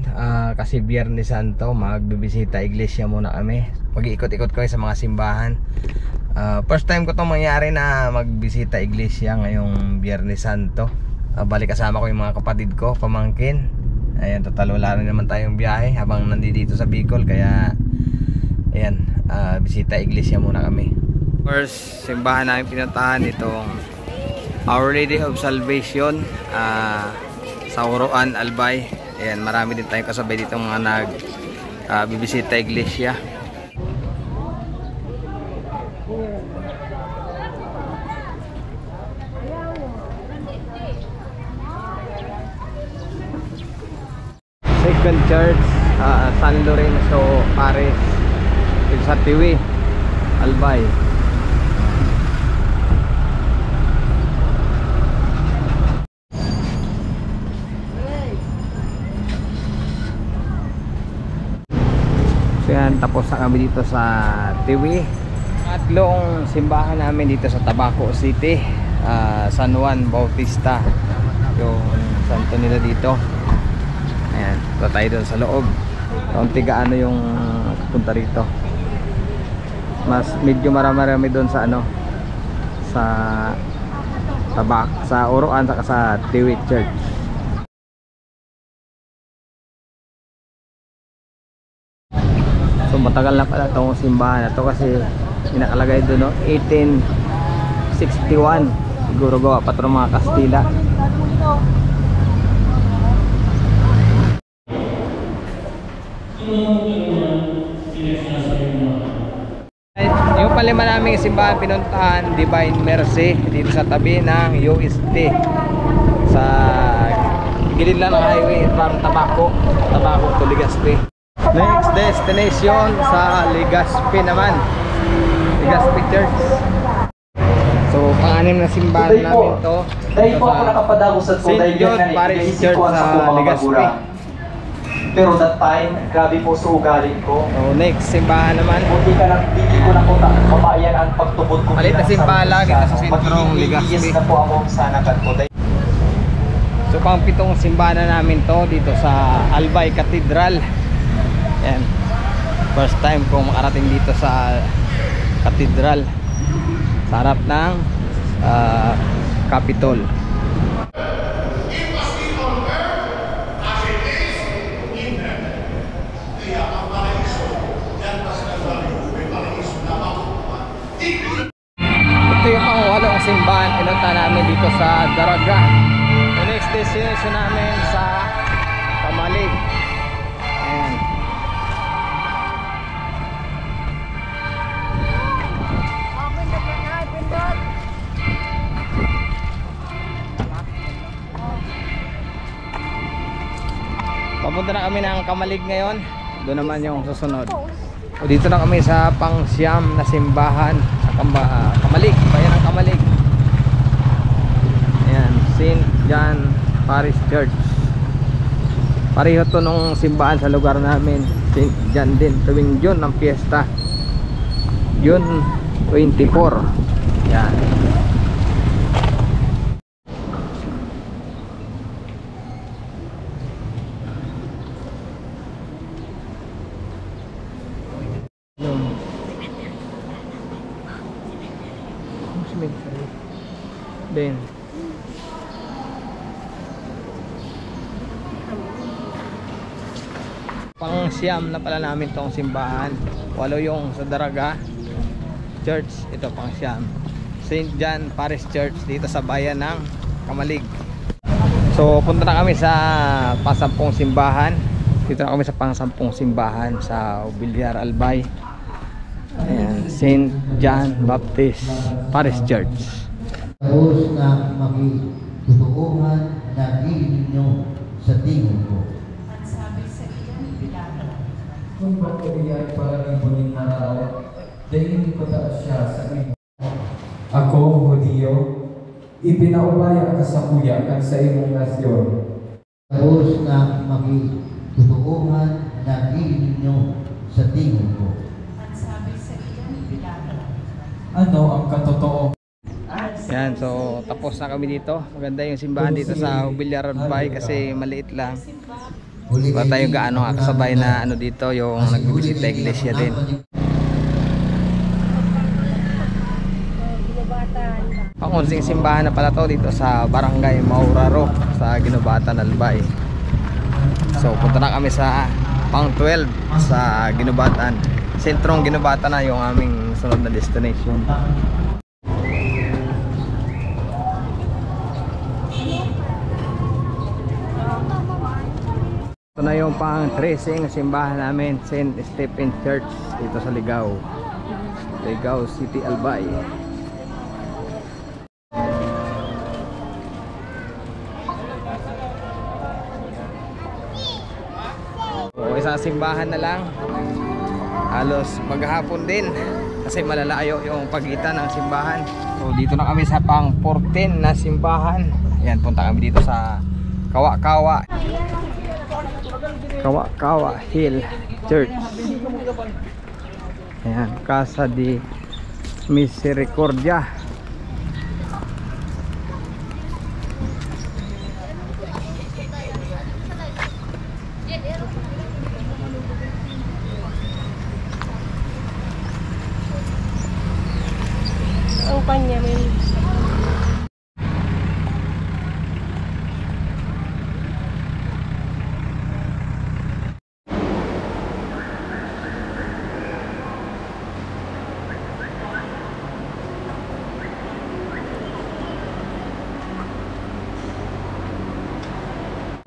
ngayon kasi Biyernes Santo, magbibisita iglesia muna kami. Mag-iikot-ikot kami sa mga simbahan. First time ko itong mangyari na magbisita iglesia ngayong Biyernes Santo. Balik kasama ko yung mga kapatid ko, pamangkin. Ayan, total wala rin naman tayong biyahe habang nandito sa Bicol. Kaya ayan, bisita iglesia muna kami. First simbahan namin pinuntahan itong Our Lady of Salvation sa Oroan, Albay. Ayan, marami din tayong kasabay dito mga bibisita iglesia. Second Church, San Lorenzo Paris, sa Tiwi, Albay. Yan, tapos na kami dito sa Tiwi. Tatlong simbahan namin dito sa Tabaco City, San Juan Bautista, yung santo nila dito. Ayan, ito tayo doon sa loob. Kaunti gaano yung punta rito. Mas medyo marami doon sa ano, sa Oroan saka sa Tiwi Church. So matagal na pala itong simbahan na ito kasi nakalagay doon, no? 1861. Siguro gawa pa ito ng mga Kastila. Yung palima naming simbahan pinuntahan, Divine Mercy, dito sa tabi ng UST, sa gilid lang ng highway from Tabaco to Legazpi. Next destination sa Legazpi naman, Legazpi Church. So pang-anim na simbahan namin to, dahil po ako nakapadago sa St. John Parish Church sa Legazpi. Pero that time, grabe po sa ugali ko. So next simbahan naman, hindi ko na po mabayan ang pagtubod ko. malit na simbahan lang ito sa sentrong Legazpi. Yes na po ako sa nakat ko. So pang-pitong simbahan na namin to dito sa Albay Cathedral. Yan, first time kong makarating dito sa Cathedral, sa harap ng Capitol. Ito yung pang-walong simbahan pinunta namin dito sa Daraga. The next destination namin sa Kamalig. Ayan. Papunta na kami ng Kamalig ngayon. Doon naman yung susunod. O dito na kami sa pang-siyam na simbahan sa Kamalig, bayan ng Kamalig. Ayan, St. John Parish Church. Pareho to nung simbahan sa lugar namin, St. John din, tuwing June ng piyesta, June 24. Yan. Then pang-siyam na pala namin tong simbahan. 8 yung sa Daraga Church, ito pang-siyam, St. John Parish Church dito sa bayan ng Kamalig. So punta na kami sa pang-10 simbahan. Dito na kami sa pang-10 simbahan sa Bilyar, Albay. Ayan, St. John Baptist Parish Church. Tapos na makitutuungan na ninyo sa tingin ko. At sabi sa iyan, Pilato, kung ba't iyan para ibunin araw, dahil ko taas siya sa iyo. Ako, Hudiyo, ipinaubaya ka sa kuya kan sa imong nasyon. Tapos na makitutuungan na ninyo sa tingin ko. at sabi sa iyan, Pilato, Ano ang katotoo? Yan, so tapos na kami dito. Maganda yung simbahan dito sa Bilyar, Albay kasi maliit lang. Wala tayo gaano kasabay na ano dito, yung nagbibisita iglesia din. Pangunsing simbahan na pala to dito sa Barangay Mauraro sa Ginubatan, Albay. So punta na kami sa pang 12 sa Ginubatan. Sentrong Ginubatan na yung aming sunod na destination. Ito na yung pang 13 simbahan namin, St. Stephen Church dito sa Ligao, City, Albay. O isang simbahan na lang, halos maghapon din kasi malalayo yung pagitan ng simbahan. So dito na kami sa pang 14 na simbahan. Ayan, punta kami dito sa Kawa-Kawa Hill Church. Ayan, Casa de Misericordia. Ang kanya may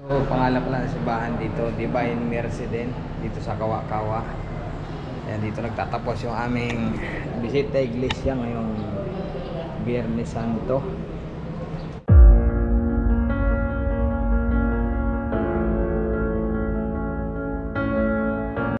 So pangalan pala ng simbahan dito, Divine Mercy din, dito sa Kawa-Kawa. Ayan, dito nagtatapos yung aming bisita iglesia ngayong Biyernes Santo.